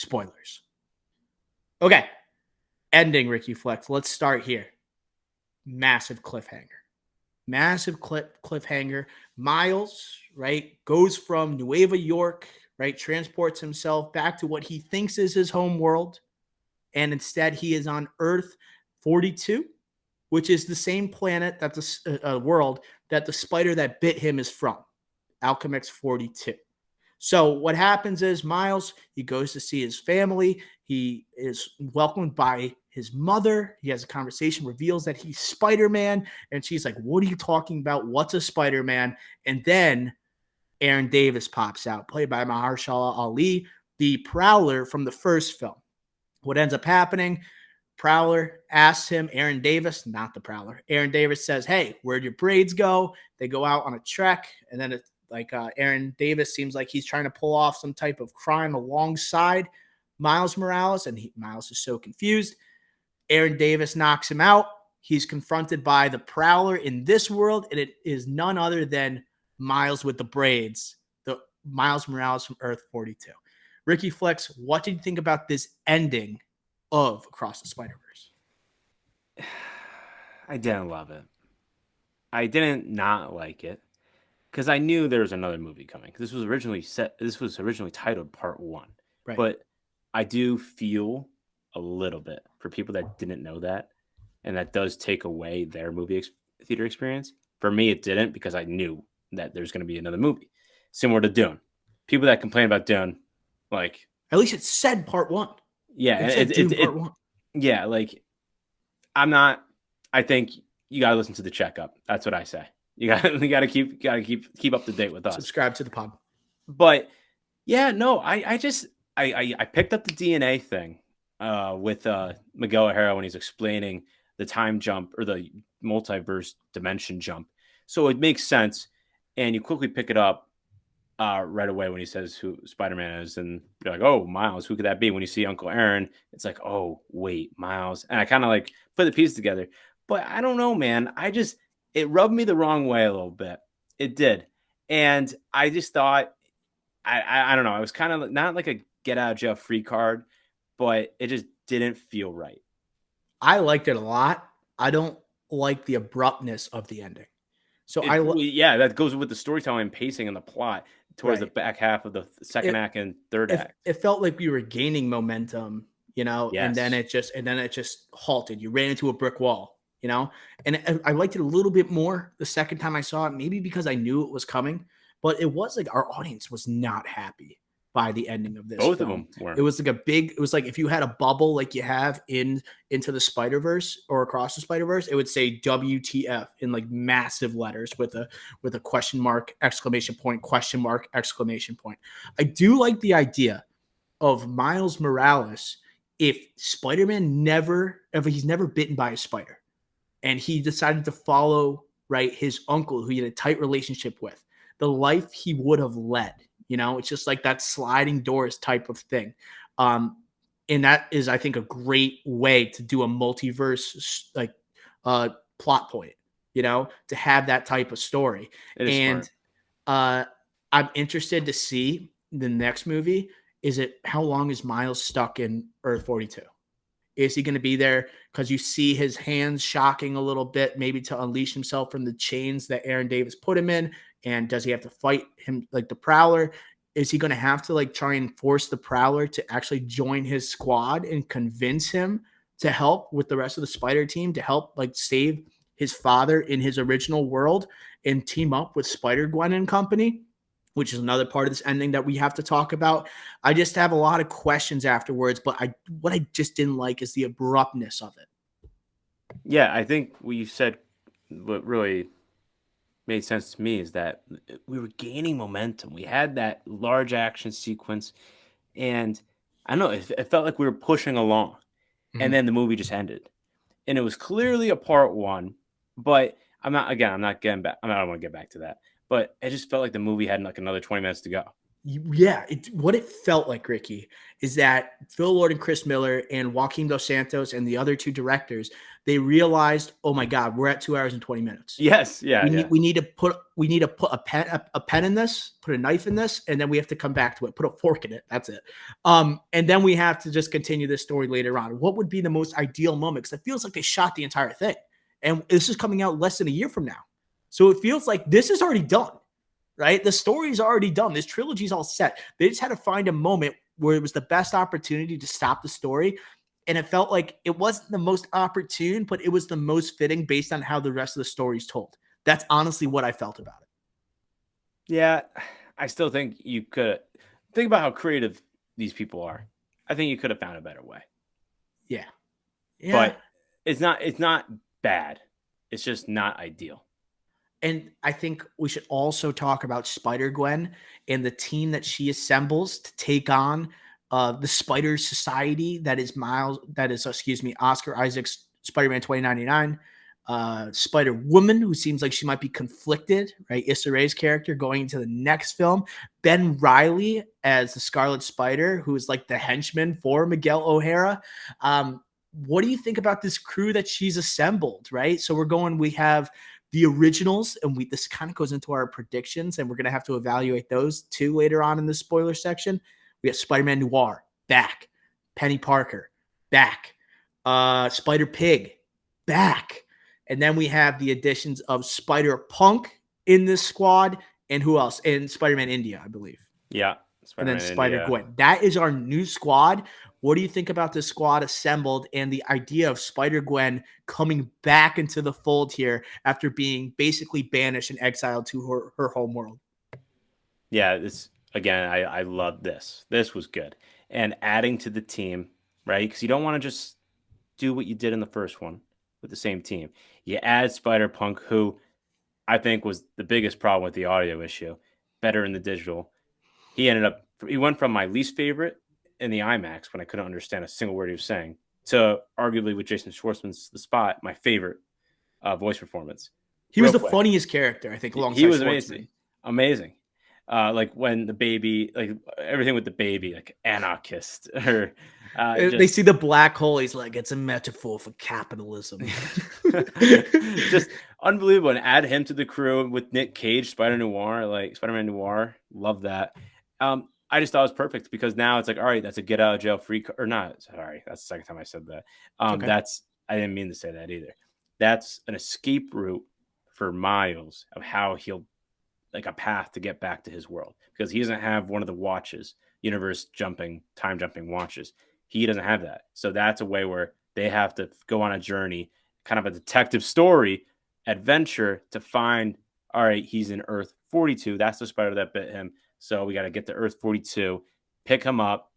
Spoilers. Okay. Ending, Ricky Flex. Let's start here. Massive cliffhanger. Massive cliffhanger. Miles, right, goes from Nueva York, right, transports himself back to what he thinks is his home world. And instead, he is on Earth 42, which is the same planet that the world that the spider that bit him is from, Alchemix 42. So what happens is Miles, he goes to see his family. He is welcomed by his mother. He has a conversation, reveals that he's Spider-Man. And she's like, what are you talking about? What's a Spider-Man? And then Aaron Davis pops out, played by Mahershala Ali, the Prowler from the first film. What ends up happening, Prowler asks him, Aaron Davis, not the Prowler. Aaron Davis says, hey, where'd your braids go? They go out on a trek. And then it's like Aaron Davis seems like he's trying to pull off some type of crime alongside Miles Morales. And Miles is so confused. Aaron Davis knocks him out. He's confronted by the Prowler in this world. And it is none other than Miles with the braids, the Miles Morales from Earth 42. Ricky Flex, what did you think about this ending of Across the Spider-Verse? I didn't love it. I didn't not like it because I knew there was another movie coming. This was originally titled Part 1. Right. But I do feel a little bit for people that didn't know that, and that does take away their movie theater experience. For me, it didn't because I knew that there's going to be another movie similar to Dune. People that complain about Dune, like, at least it said Part 1. Yeah, Part 1. Yeah, like I think you gotta listen to the checkup. That's what I say. You gotta keep up to date with us. Subscribe to the pub. But yeah, no, I picked up the DNA thing with Miguel O'Hara when he's explaining the time jump or the multiverse dimension jump. So it makes sense, and you quickly pick it up right away when he says who Spider-Man is, and you're like, oh, Miles, who could that be? When you see Uncle Aaron, it's like, oh, wait, Miles. And I kind of like put the pieces together. But I don't know, man. It rubbed me the wrong way a little bit. It did. And I just thought, I don't know. It was kind of not like a get out of jail free card, but it just didn't feel right. I liked it a lot. I don't like the abruptness of the ending. So yeah, that goes with the storytelling and pacing and the plot towards the back half of the second act and third act. It felt like we were gaining momentum, yes. and then it just halted. You ran into a brick wall, and I liked it a little bit more the second time I saw it, maybe because I knew it was coming, but it was like our audience was not happy by the ending of this. Both film. of them were. It was like if you had a bubble like you have in Into the Spider-Verse or Across the Spider-Verse, it would say WTF in like massive letters with a question mark, exclamation point, question mark, exclamation point. I do like the idea of Miles Morales if Spider-Man he's never bitten by a spider and he decided to follow his uncle who he had a tight relationship with, the life he would have led. It's just like that sliding doors type of thing. And that is, I think, a great way to do a multiverse plot point, to have that type of story. And I'm interested to see the next movie. How long is Miles stuck in Earth 42? Is he going to be there? Because you see his hands shocking a little bit, maybe to unleash himself from the chains that Aaron Davis put him in. And does he have to fight him like the Prowler? Is he going to have to try and force the Prowler to actually join his squad and convince him to help with the rest of the Spider team to help save his father in his original world and team up with SpiderGwen and company, which is another part of this ending that we have to talk about. I just have a lot of questions afterwards, but what I just didn't like is the abruptness of it. Yeah, I think what you said, what really made sense to me is that we were gaining momentum. We had that large action sequence, and I don't know, it felt like we were pushing along, and then the movie just ended, and it was clearly a part 1. But I'm not getting back. I don't want to get back to that, but it just felt like the movie had another 20 minutes to go. Yeah, what it felt like, Ricky, is that Phil Lord and Chris Miller and Joaquin Dos Santos and the other two directors, they realized, oh my God, we're at 2 hours and 20 minutes. Yes, yeah, yeah. We need to put a pen in this, put a knife in this, and then we have to come back to it, put a fork in it. That's it. And then we have to just continue this story later on. What would be the most ideal moment? Because it feels like they shot the entire thing, and this is coming out less than a year from now, so it feels like this is already done. Right? The story's already done. This trilogy's all set. They just had to find a moment where it was the best opportunity to stop the story. And it felt like it wasn't the most opportune, but it was the most fitting based on how the rest of the story's told. That's honestly what I felt about it. Yeah, I still think you could think about how creative these people are. I think you could have found a better way. Yeah. Yeah. But it's not bad. It's just not ideal. And I think we should also talk about SpiderGwen and the team that she assembles to take on the Spider Society that is Oscar Isaac's Spider-Man 2099, Spider-Woman, who seems like she might be conflicted, right? Issa Rae's character going into the next film, Ben Reilly as the Scarlet Spider, who is like the henchman for Miguel O'Hara. What do you think about this crew that she's assembled, right? So we have the originals, and this kind of goes into our predictions, and we're going to have to evaluate those too later on in the spoiler section. We have Spider-Man Noir back, Penny Parker back, Spider-Pig back, and then we have the additions of Spider-Punk in this squad, and who else? And Spider-Man India, I believe. Yeah. And then SpiderGwen. That is our new squad. What do you think about this squad assembled and the idea of Spider-Gwen coming back into the fold here after being basically banished and exiled to her home world? Yeah, I love this. This was good. And adding to the team, right? Because you don't want to just do what you did in the first one with the same team. You add Spider-Punk, who I think was the biggest problem with the audio issue, better in the digital. He went from my least favorite in the IMAX when I couldn't understand a single word he was saying to arguably with Jason Schwartzman's The Spot, my favorite voice performance. He was the funniest character, I think, alongside He was Schwartzman. Amazing. Like when the baby, like everything with the baby, like anarchist or they see the black hole. He's like, it's a metaphor for capitalism. Just unbelievable. And add him to the crew with Nick Cage, Spider-Man Noir. Love that. I just thought it was perfect because now it's like, all right, that's a get out of jail free or not. Sorry, that's the second time I said that. Okay. I didn't mean to say that either. That's an escape route for Miles of how he'll like a path to get back to his world because he doesn't have one of the watches, time jumping watches. He doesn't have that. So that's a way where they have to go on a journey, kind of a detective story adventure to find, all right, he's in Earth 42. That's the spider that bit him. So we got to get to Earth 42, pick him up,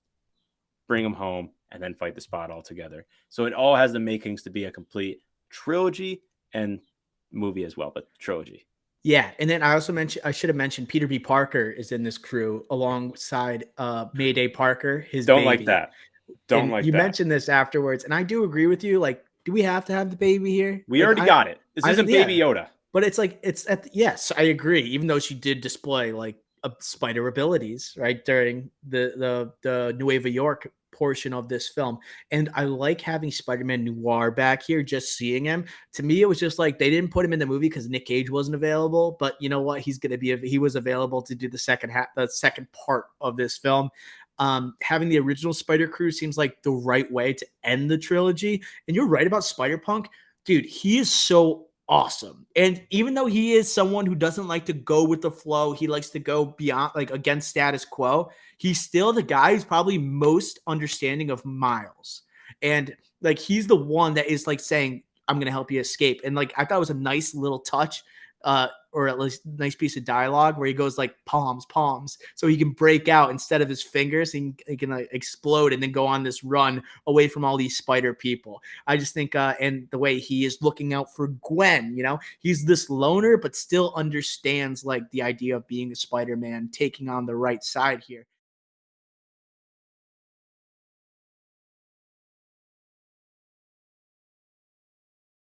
bring him home, and then fight the Spot all together. So it all has the makings to be a complete trilogy and movie as well, but trilogy. Yeah, and then I should have mentioned Peter B. Parker is in this crew alongside Mayday Parker, his Don't baby. like that. You mentioned this afterwards, and I do agree with you. Like, do we have to have the baby here? We already got it. This isn't Baby Yoda. But it's like yes, I agree. Even though she did display like spider abilities right during the Nueva York portion of this film, and I like having Spider-Man Noir back here. Just seeing him, to me, it was just like they didn't put him in the movie because Nick Cage wasn't available. But you know what? He was available to do the second part of this film. Having the original Spider crew seems like the right way to end the trilogy. And you're right about Spider-Punk, dude. He is so awesome. And even though he is someone who doesn't like to go with the flow, he likes to go beyond, like against status quo. He's still the guy who's probably most understanding of Miles. And like, he's the one that is like saying, I'm going to help you escape. And like, I thought it was a nice little touch, or at least nice piece of dialogue where he goes like palms, so he can break out instead of his fingers. He can like explode and then go on this run away from all these spider people. I just think, and the way he is looking out for Gwen, he's this loner, but still understands like the idea of being a Spider-Man, taking on the right side here.